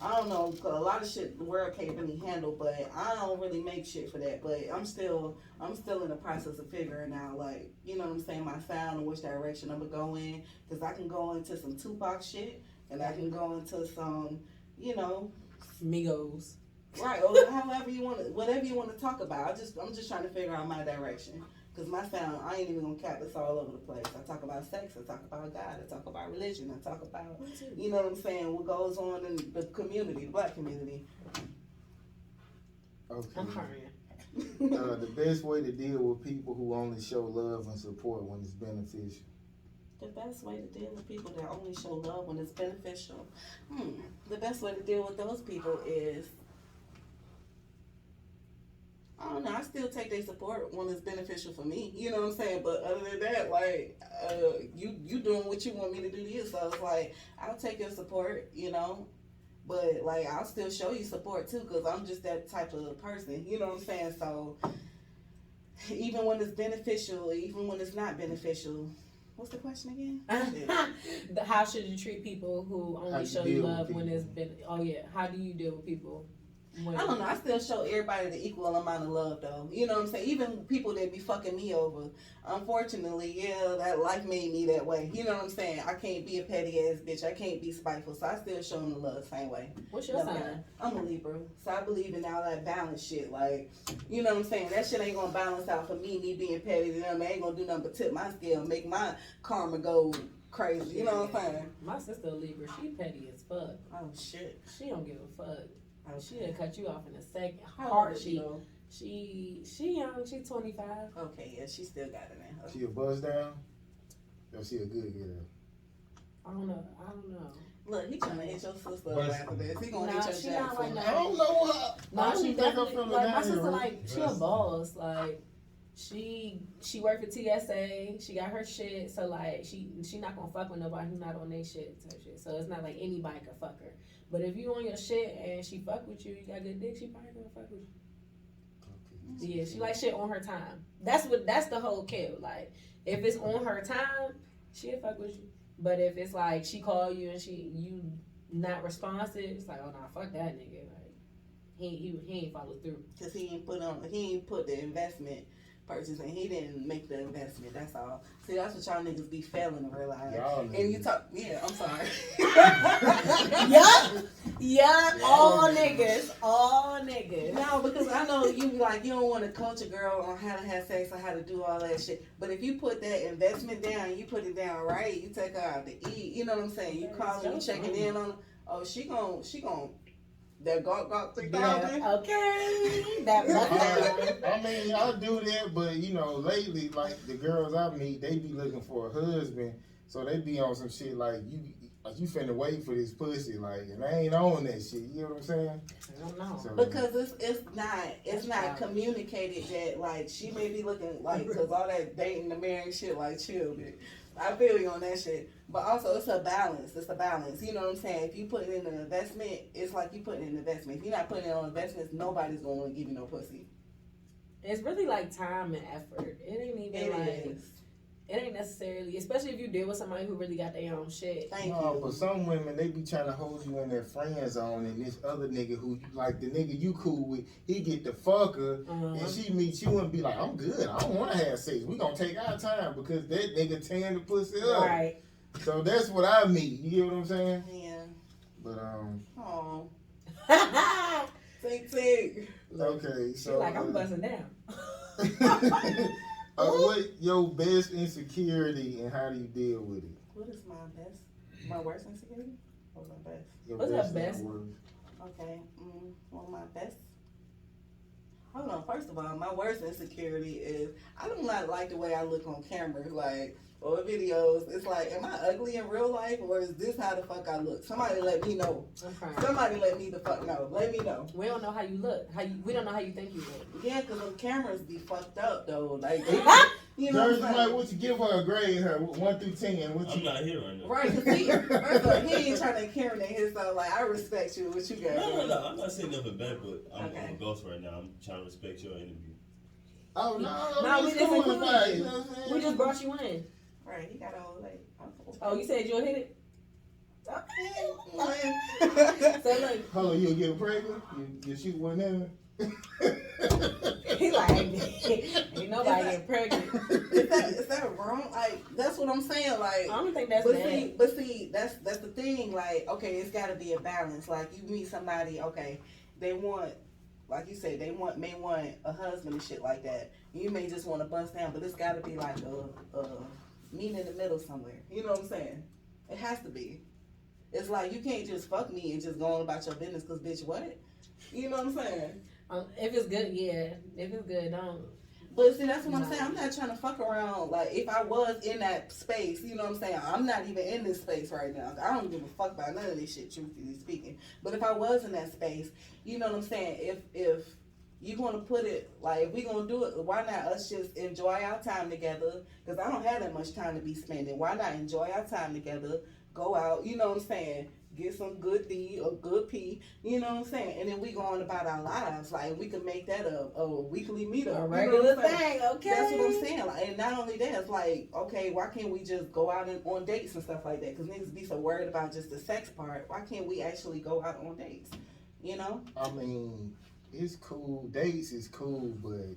I don't know, cause a lot of shit the world can't really handle, but I don't really make shit for that. But I'm still in the process of figuring out, like, you know what I'm saying, my sound and which direction I'm gonna go in, because I can go into some Tupac shit, and I can go into some, Migos. right, or however you want to, whatever you want to talk about. I'm just trying to figure out my direction. Because my sound, I ain't even gonna cap, it's all over the place. I talk about sex, I talk about God, I talk about religion, I talk about, you know what I'm saying, what goes on in the community, the black community. Okay. I'm crying. The best way to deal with people who only show love and support when it's beneficial. The best way to deal with people that only show love when it's beneficial. The best way to deal with those people is, I don't know, I still take their support when it's beneficial for me. You know what I'm saying? But other than that, like, you doing what you want me to do to you. So it's like, I'll take your support, But, like, I'll still show you support, too, because I'm just that type of person. You know what I'm saying? So, even when it's beneficial, even when it's not beneficial. What's the question again? How should you treat people who only show you love when it's been? Oh yeah, how do you deal with people? I don't know. I still show everybody the equal amount of love, though. You know what I'm saying? Even people that be fucking me over. Unfortunately, yeah, that life made me that way. You know what I'm saying? I can't be a petty ass bitch. I can't be spiteful. So I still show them the love the same way. What's your sign? I'm a Libra. So I believe in all that balance shit. Like, you know what I'm saying? That shit ain't gonna balance out for me being petty to them. They ain't gonna do nothing but tip my scale, make my karma go crazy. You know what I'm saying? My sister a Libra. She petty as fuck. Oh, shit. She don't give a fuck. Okay. She'll cut you off in a second. How Hard old is she young. She 25. Okay, yeah, she still got it in her. She a buzz down? Or she a good girl? I don't know. Look, he trying to hit your sister up after this. He gonna hit your she not like I that. don't know how. No, she definitely feeling like my down sister. here, Like she a boss. Like she worked for TSA. She got her shit. So like she not gonna fuck with nobody who's not on their shit type shit. So it's not like anybody can fuck her. But if you on your shit and she fuck with you, you got good dick, she probably gonna fuck with you. Okay. Yeah, she like shit on her time. That's the whole kill. Like if it's on her time, she'll fuck with you. But if it's like she call you and you not responsive, it's like, oh nah, fuck that nigga. Like he ain't follow through. Cause he ain't put the investment purchase and he didn't make the investment. That's all. See, that's what y'all niggas be failing to realize. Y'all And niggas. you talk, yeah, I'm sorry. Yup, all niggas. No, because I know you be like, you don't want to coach a girl on how to have sex or how to do all that shit. But if you put that investment down, you put it down right, you take her out to eat, you know what I'm saying? You call her, you checking in on her. Oh, she gon' that gawk 3,000. Okay. That must I mean, I do that, but lately, like the girls I meet, they be looking for a husband. So they be on some shit like you finna wait for this pussy, like, and they ain't on that shit. You know what I'm saying? I don't know. So, Because it's not communicated that like she may be looking like because all that dating the marrying shit like chill, bitch. I feel you on that shit, but also it's a balance. It's a balance. You know what I'm saying? If you put it in an investment, it's like you putting in an investment. If you're not putting it on investments, nobody's gonna give you no pussy. It's really like time and effort. It ain't even it ain't necessarily, especially if you deal with somebody who really got their own shit. Thank no, you. but some women, they be trying to hold you in their friend zone, and this other nigga who, like the nigga you cool with, he get the fucker, and she meets you and be like, I'm good, I don't want to have sex. We gonna take our time because that nigga tearing the pussy up. Right. So that's what I mean. You get what I'm saying? Yeah. But, Oh. Think. okay, so. Like, I'm busting down. What your best insecurity and how do you deal with it? What is my worst insecurity? Or my best? Your What's her best? and worst. Okay. One of my best. Hold on. First of all, my worst insecurity is I do not like the way I look on camera, like or videos. It's like, am I ugly in real life or is this how the fuck I look? Somebody let me know. I'm crying. Somebody let me the fuck know. Let me know. We don't know how you look. We don't know how you think you look. Yeah, because the cameras be fucked up though. Like, you know Jersey, what I'm like, saying? what you give her a grade? Her 1 through 10. What I'm you? not here right now. Right, because first of all, he ain't trying to incriminate himself. Like, I respect you, what you got. No. I'm not saying nothing bad, but I'm Okay. a ghost right now. I'm trying to respect your interview. Oh No, we it's just cool, included like, you. you know what I'm saying? We just brought you in. Right, he got all like. Oh, you said you'll hit it? Okay. So look, Hold on, you'll get pregnant? You shoot one in? he like, ain't nobody getting pregnant. Is that wrong? Like, that's what I'm saying. Like, I don't think that's but bad. see, that's the thing. Like, okay, it's got to be a balance. Like, you meet somebody, okay, they want, like you say, may want a husband and shit like that. You may just want to bust down, but it's got to be like a meet in the middle somewhere. You know what I'm saying? It has to be. It's like you can't just fuck me and just go on about your business because bitch, what? You know what I'm saying? If it's good, yeah. If it's good, don't. But see, that's what I'm saying. I'm not trying to fuck around. Like, if I was in that space, you know what I'm saying? I'm not even in this space right now. I don't give a fuck about none of this shit, truthfully speaking. But if I was in that space, you know what I'm saying? If you gonna put it, like, if we gonna do it, why not us just enjoy our time together? Because I don't have that much time to be spending. Why not enjoy our time together? Go out, you know what I'm saying? Get some good D or good P, you know what I'm saying? And then we go on about our lives. Like, we can make that a weekly meetup. A regular you know what I'm saying? thing, okay? That's what I'm saying. Like, and not only that, it's like, okay, why can't we just go out and on dates and stuff like that? Because niggas be so worried about just the sex part. Why can't we actually go out on dates? You know? I mean, it's cool. Dates is cool, but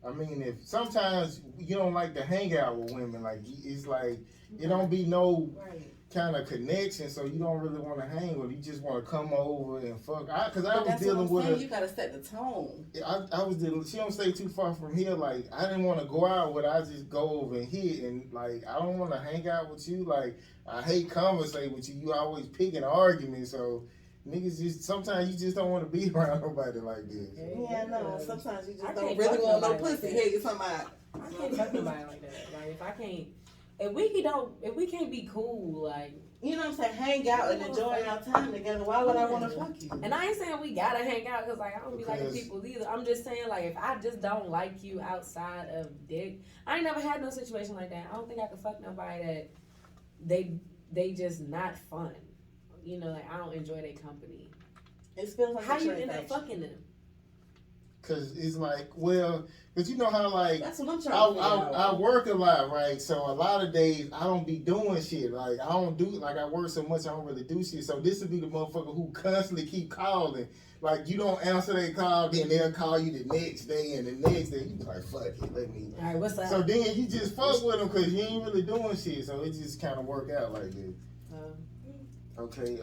I mean, if sometimes you don't like to hang out with women, like it's like it don't be no Right. kind of connection, so you don't really want to hang with. You just want to come over and fuck. Because I But was that's dealing what I'm with saying. a. You gotta set the tone. I was dealing. She don't stay too far from here. Like I didn't want to go out with. I just go over and hit, and like I don't want to hang out with you. Like I hate conversate with you. You always picking arguments, so. Niggas just sometimes you just don't want to be around nobody like this. Yeah, no. Sometimes you I just don't can't really fuck want no nobody like pussy. that. Hey, you talking about? I can't fuck nobody like that. Like if we can't be cool, like. You know what I'm saying? Hang out and enjoy our time together. Why would I want to fuck you? And I ain't saying we gotta hang out because like I don't be liking Because- people either. I'm just saying like if I just don't like you outside of dick, I ain't never had no situation like that. I don't think I could fuck nobody that they just not fun. You know, like I don't enjoy their company. It feels like How a you end up transaction. fucking them? Cause it's like, well, cause you know how like That's what I'm trying to figure out. I work a lot, right? So a lot of days I don't be doing shit. Like I don't do like I work so much I don't really do shit. So this would be the motherfucker who constantly keep calling. Like you don't answer their call, then they'll call you the next day, and the next day you be like, fuck it, let me. All right, what's up? So then you just fuck with them because you ain't really doing shit. So it just kind of work out like this. Okay.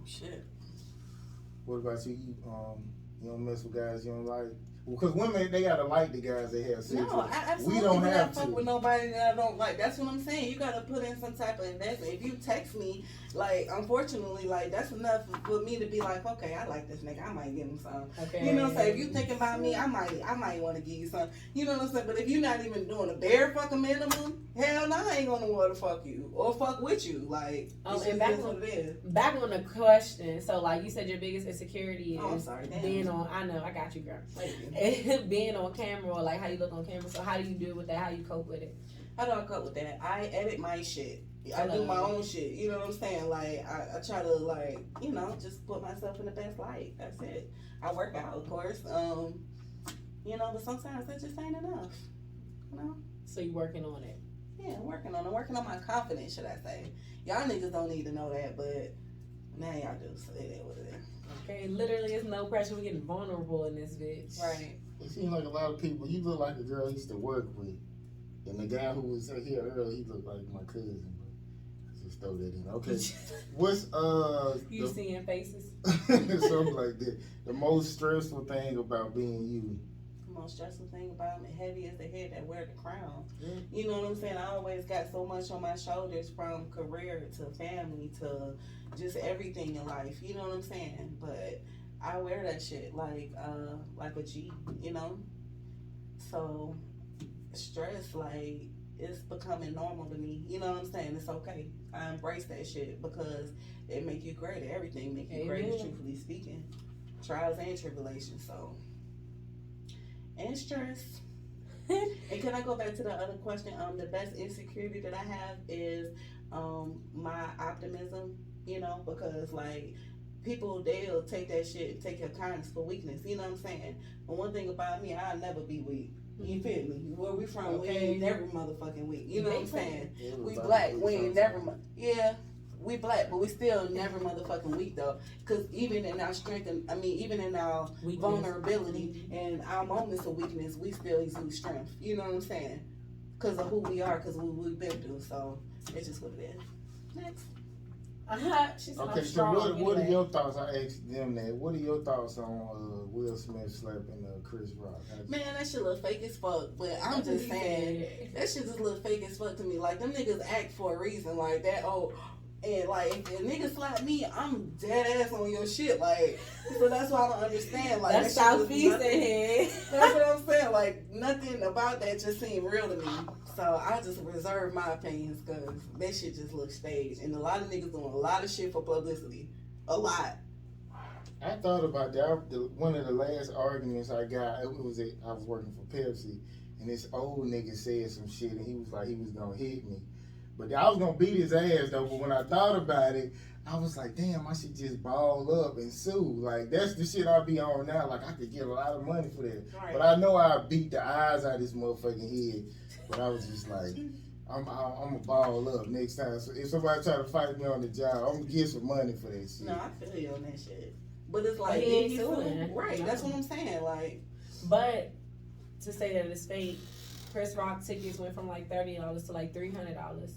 Shit. What about you? You don't mess with guys you don't like. Because women, they gotta like the guys they have sex No, with. I absolutely We don't do have not fuck to. with nobody that I don't like. That's what I'm saying. You gotta put in some type of investment. If you text me, like, unfortunately, like, that's enough for me to be like, okay, I like this nigga. I might give him some. Okay. You know what I'm saying? If you thinking about me, I might want to give you some. You know what I'm saying? But if you're not even doing a bare fucking minimum, hell no, I ain't gonna want to fuck you or fuck with you. Like, it's and just what it is. back on the question. So, like you said, your biggest insecurity is Oh, I'm sorry. Damn. being on. I know, I got you, girl. Thank you. Being on camera, or like how you look on camera. So, how do you deal with that? How you cope with it? How do I cope with that? I edit my shit. I do my own shit. You know what I'm saying? Like, I try to, like, you know, just put myself in the best light. That's it. I work out, of course. You know, but sometimes that just ain't enough. You know? So, you working on it? Yeah, I'm working on my confidence, should I say. Y'all niggas don't need to know that, but now y'all do. So it is what it is. Okay, literally, it's no pressure. We're getting vulnerable in this bitch. Right. It seems like a lot of people, you look like a girl I used to work with. And the guy who was here earlier, he looked like my cousin. But just throw that in. Okay. What's, You seeing faces? something like that. The most stressful thing about being you. The most stressful thing about me, heavy is the head that wear the crown. Mm. You know what I'm saying? I always got so much on my shoulders, from career to family to just everything in life. You know what I'm saying? But I wear that shit like a G, you know? So stress, like, it's becoming normal to me. You know what I'm saying? It's okay. I embrace that shit because it make you greater. Everything make you greater, Amen. truthfully speaking. Trials and tribulations, so. And stress. And can I go back to the other question? The best insecurity that I have is my optimism, you know, because, like, people, they'll take that shit and take your kindness for weakness, you know what I'm saying? But one thing about me, I'll never be weak. You feel me? Where we from, we ain't never motherfucking weak. You know what I'm saying? We black, we ain't never, yeah, we black, but we still never motherfucking weak though. Cause even in our strength, and I mean, even in our Weakness. vulnerability and our moments of weakness, we still exude strength. You know what I'm saying? Cause of who we are, cause of what we've been through. So it's just what it is. Next. She said, Okay, I'm so strong. what are anyway. your thoughts? I asked them that. What are your thoughts on Will Smith slapping Chris Rock? Man, that shit look fake as fuck. But I'm just saying, that shit just look fake as fuck to me. Like, them niggas act for a reason. Like, that, and like, if a nigga slap me, I'm dead ass on your shit. Like, so that's why I don't understand. Like, That's that shit Southeast was in here. That's what I'm saying. Like, nothing about that just seemed real to me. So I just reserve my opinions because that shit just looks staged. And a lot of niggas doing a lot of shit for publicity. A lot. I thought about that. One of the last arguments I got, I was working for Pepsi, and this old nigga said some shit, and he was like, he was gonna hit me. But I was gonna beat his ass though. But when I thought about it, I was like, damn, I should just ball up and sue. Like, that's the shit I be on now. Like, I could get a lot of money for that. Right. But I know I beat the eyes out of this motherfucking head. But I was just like, I'm gonna ball up next time. So if somebody try to fight me on the job, I'm gonna get some money for that shit. No, I feel you on that shit. But it's like, But he ain't did suing. Right, No. that's what I'm saying. Like, But to say that it's fake, Chris Rock tickets went from like $30 to like $300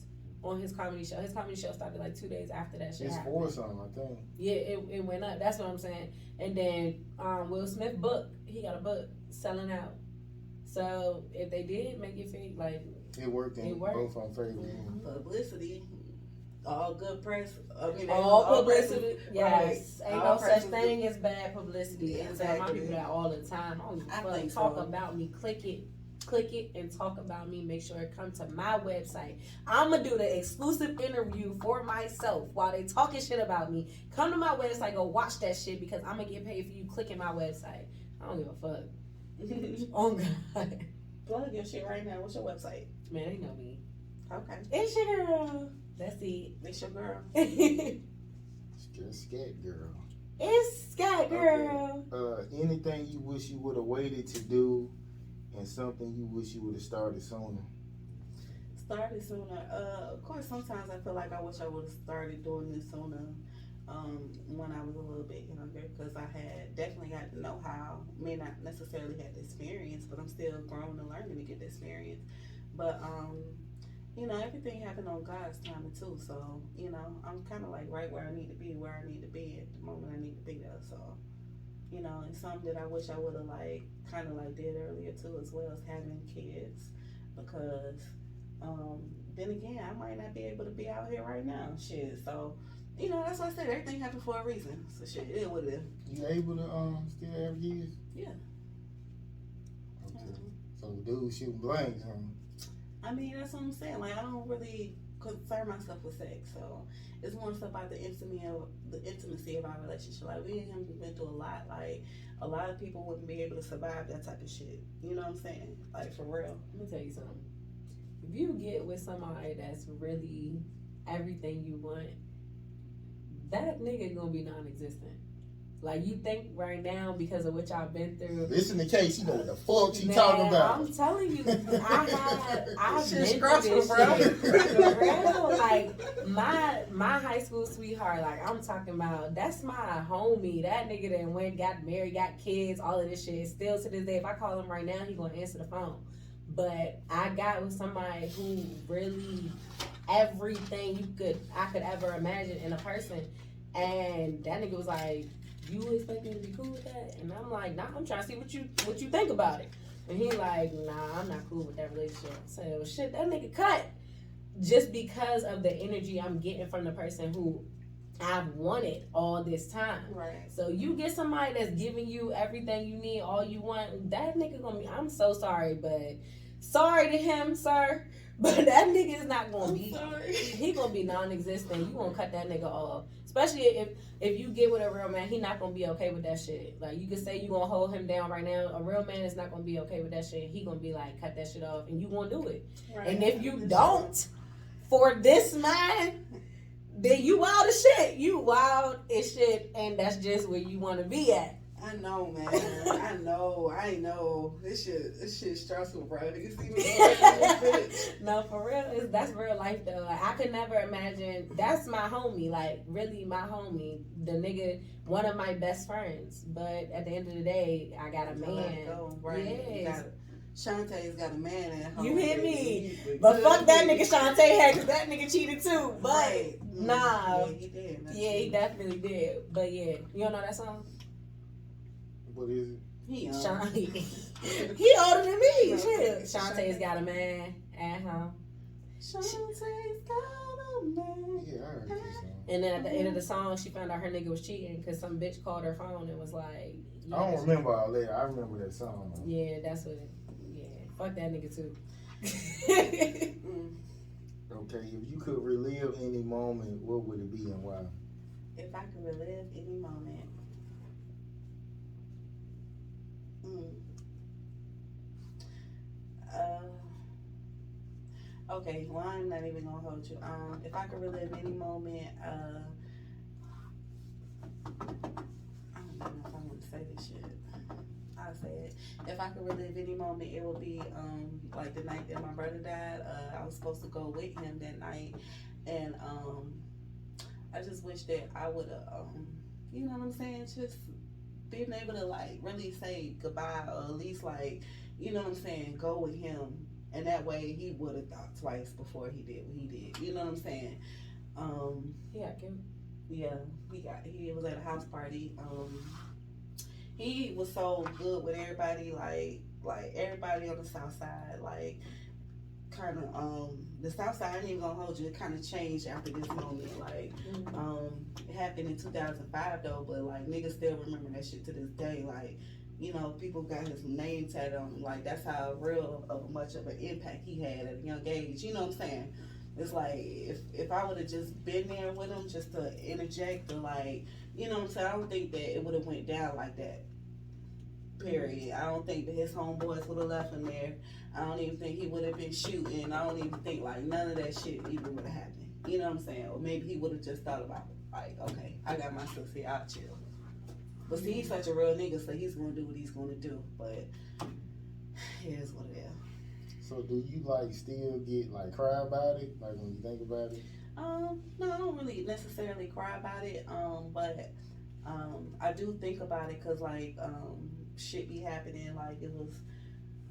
on his comedy show. His comedy show started like 2 days after that shit It's happened. for something, I think. Yeah, it went up. That's what I'm saying. And then Will Smith book, he got a book selling out. So if they did make it fake, like, It worked in It worked. both on favor. publicity, all good press. I mean, all press- publicity. Right. Yes, ain't All no such press is thing as bad publicity. And I tell my Exactly. people that all the time. I don't give a I fuck. think Talk so. about me. Click it and talk about me. Make sure it come to my website. I'ma do the exclusive interview for myself while they talking shit about me. Come to my website, go watch that shit because I'm gonna get paid for you clicking my website. I don't give a fuck. Oh God, Plug your shit right now. What's your website? man, they know me. Okay. It's your girl. That's it. It's your girl. It's Scat girl. Scott girl. Anything you wish you would have waited to do, and something you wish you would have started sooner. Started sooner. Of course, sometimes I feel like I wish I would have started doing this sooner. When I was a little bit younger, because I had definitely got the know-how. May not necessarily have the experience, but I'm still growing and learning to get the experience. But you know, everything happened on God's timing too. So you know, I'm kind of like right where I need to be at the moment I need to be there. So you know, it's something that I wish I would have like kind of like did earlier too, as well as having kids, because then again, I might not be able to be out here right now. Shit, so that's why I said everything happened for a reason. So shit, it would have. You able to still have kids? Yeah. Okay. So dude shooting blanks, huh? I mean, that's what I'm saying. Like, I don't really concern myself with sex, so it's more so about the intimacy of our relationship. Like, we and him went through a lot. Like, a lot of people wouldn't be able to survive that type of shit. You know what I'm saying? Like, for real. Let me tell you something. If you get with somebody that's really everything you want, that nigga gonna be non-existent. Like, you think right now, because of what y'all been through. Listen to Kate, she know what the fuck she talking about. I'm telling you, I've been Shit's through this bro. shit. For real. Like, my high school sweetheart, like, I'm talking about, that's my homie. That nigga that went, got married, got kids, all of this shit. Still to this day, if I call him right now, he gonna answer the phone. But I got with somebody who really everything I could ever imagine in a person. And that nigga was like, you expect me to be cool with that? And I'm like, nah, I'm trying to see what you think about it. And he like, nah, I'm not cool with that relationship. So shit, that nigga cut. Just because of the energy I'm getting from the person who I've wanted all this time. Right. So you get somebody that's giving you everything you need, all you want, that nigga gonna be, I'm so sorry, but sorry to him, sir. But that nigga is not gonna be. He gonna be non-existent. You gonna cut that nigga off. Especially if you get with a real man, he not gonna be okay with that shit. Like, you can say you gonna hold him down right now. A real man is not gonna be okay with that shit. He gonna be like, cut that shit off, and you gonna do it. Right. And if you don't, for this man, then you wild as shit. You wild as shit, and that's just where you wanna be at. I know, man. I know. This shit stressful, bro. You see me? Bitch. No, for real, that's real life though. Like, I could never imagine. That's my homie, like really my homie. The nigga, one of my best friends. But at the end of the day, I got a man. Right. Yes. Shantae's got a man at home. You hear me? He But could fuck that be. nigga Shantae had, cause that nigga cheated too. But Right. nah. Yeah, he did. Yeah, he definitely did. But yeah, you don't know that song? What is it? He young. He older than me. Shit. Shantae's got a man at home. Shantae's got a man. Yeah, I heard this song. And then at the end of the song, she found out her nigga was cheating because some bitch called her phone and was like, yeah, I don't remember all that. I remember that song, though. yeah, that's what. Yeah, fuck that nigga too. Okay, if you could relive any moment, what would it be and why? If I could relive any moment. Okay, well, I'm not even gonna hold you. If I could relive any moment, I don't know if I want to say this shit. I'll say it. If I could relive any moment, it would be like the night that my brother died. I was supposed to go with him that night, and I just wish that I would have, you know what I'm saying, just being able to like really say goodbye, or at least like, you know what I'm saying, go with him. And that way he would have thought twice before he did what he did. You know what I'm saying? Yeah, Kim. Yeah, he was at a house party. He was so good with everybody, like everybody on the south side, like kind of the south side. I ain't even gonna hold you. It kind of changed after this moment. Like it happened in 2005 though, but like niggas still remember that shit to this day. Like, you know, people got his name tatted on him. Like, that's how real of much of an impact he had at a young age. You know what I'm saying? It's like, if I would have just been there with him, just to interject, or like, you know what I'm saying? I don't think that it would have went down like that. Period. I don't think that his homeboys would have left him there. I don't even think he would have been shooting. I don't even think, like, none of that shit even would have happened. You know what I'm saying? Or maybe he would have just thought about it. Like, okay, I got my sister here, I'll chill. But see, he's such a real nigga, so he's gonna do what he's gonna do. But it is what it is. So do you like still get like cry about it, like when you think about it? No, I don't really necessarily cry about it. But I do think about it because like shit be happening. Like it was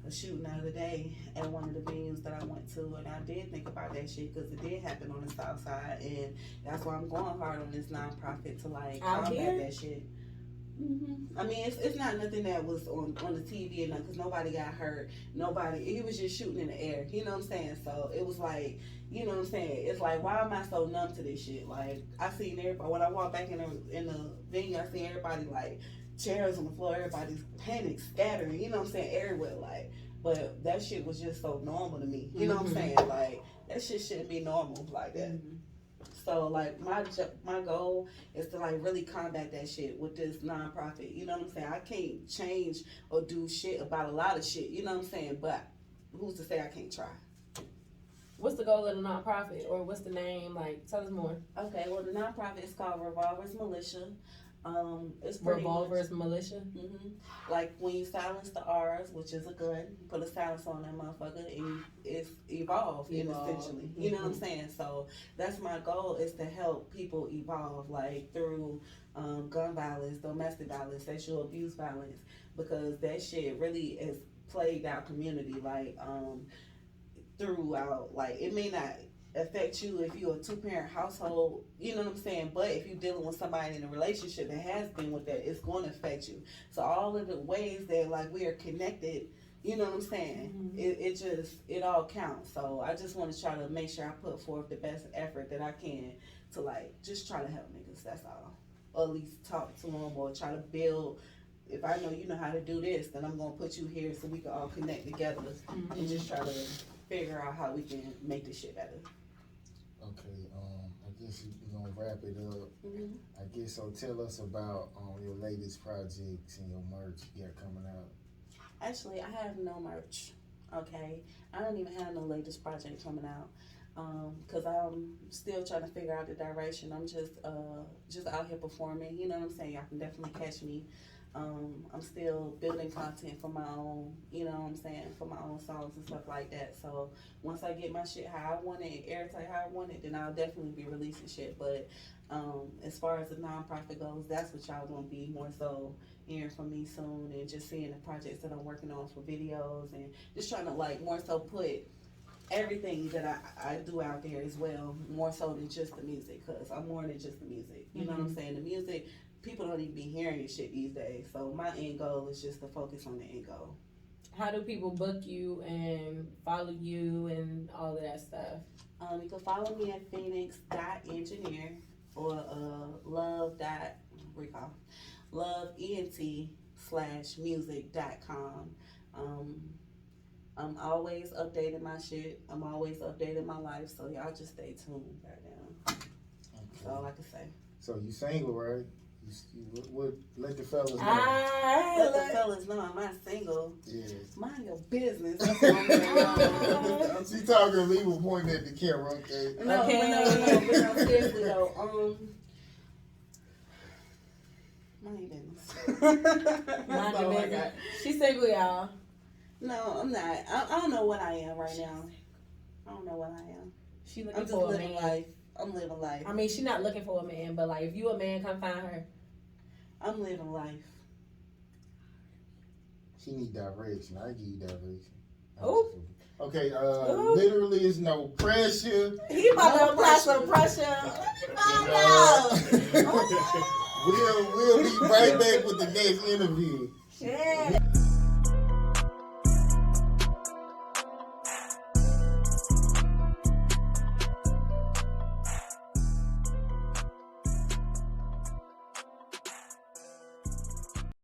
a shooting the other day at one of the venues that I went to, and I did think about that shit because it did happen on the south side, and that's why I'm going hard on this nonprofit to like Out combat here? that shit. I mean, it's not nothing that was on the TV or nothing, because nobody got hurt. Nobody, he was just shooting in the air. You know what I'm saying? So it was like, you know what I'm saying? It's like, why am I so numb to this shit? Like, I seen everybody, when I walked back in the venue, I seen everybody like chairs on the floor, everybody's panic, scattering, you know what I'm saying, everywhere. Like, but that shit was just so normal to me. You know what I'm saying? Like, that shit shouldn't be normal like that. So like my goal is to like really combat that shit with this nonprofit. You know what I'm saying? I can't change or do shit about a lot of shit. You know what I'm saying? But who's to say I can't try? What's the goal of the nonprofit, or what's the name? Like, tell us more. Okay, well the nonprofit is called Revolvers Militia. It's pretty Revolvers Militia. Like when you silence the R's, which is a gun, you put a silence on that motherfucker, and it's evolved. Essentially. You know what I'm saying? So that's my goal, is to help people evolve, like through gun violence, domestic violence, sexual abuse violence, because that shit really has plagued our community. Like throughout, like it may not affect you if you're a 2-parent household, you know what I'm saying, but if you're dealing with somebody in a relationship that has been with that, it's going to affect you. So all of the ways that like we are connected, you know what I'm saying, it all counts. So I just want to try to make sure I put forth the best effort that I can to like just try to help niggas, that's all, or at least talk to them, or try to build. If I know you know how to do this, then I'm going to put you here so we can all connect together and just try to figure out how we can make this shit better. Okay, I guess we're gonna wrap it up. I guess so. Tell us about your latest projects and your merch you got coming out. Actually, I have no merch. Okay, I don't even have no latest project coming out. Cause I'm still trying to figure out the direction. I'm just out here performing. You know what I'm saying? Y'all can definitely catch me. I'm still building content for my own, you know what I'm saying, for my own songs and stuff like that. So once I get my shit how I want it, airtight how I want it, then I'll definitely be releasing shit. But as far as the nonprofit goes, that's what y'all gonna be more so hearing from me soon, and just seeing the projects that I'm working on for videos, and just trying to like more so put everything that I do out there as well, more so than just the music, because I'm more than just the music. You know what I'm saying? The music, people don't even be hearing this shit these days. So my end goal is just to focus on the end goal. How do people book you and follow you and all of that stuff? You can follow me at phoenix.engineer or loveent/music.com. I'm always updating my shit. I'm always updating my life. So y'all just stay tuned right now. That's all I can say. So you single, right? You let the fellas know. Let the fellas know I'm not single. Yeah. Mind your business. That's what I'm saying. She talking to me, was pointing at the camera. Okay. No, but seriously though. Mind your business. Mind your business. She's single, y'all. No, I'm not. I don't know what I am right now. I don't know what I am. She I'm looking just for a living man. life. I'm living life. I mean, she's not looking for a man, but like, if you a man, come find her. I'm living life. She need direction. I give you direction. Ooh. Okay, Ooh. literally is no pressure. He about to apply some pressure. We'll be right back with the next interview. Yeah.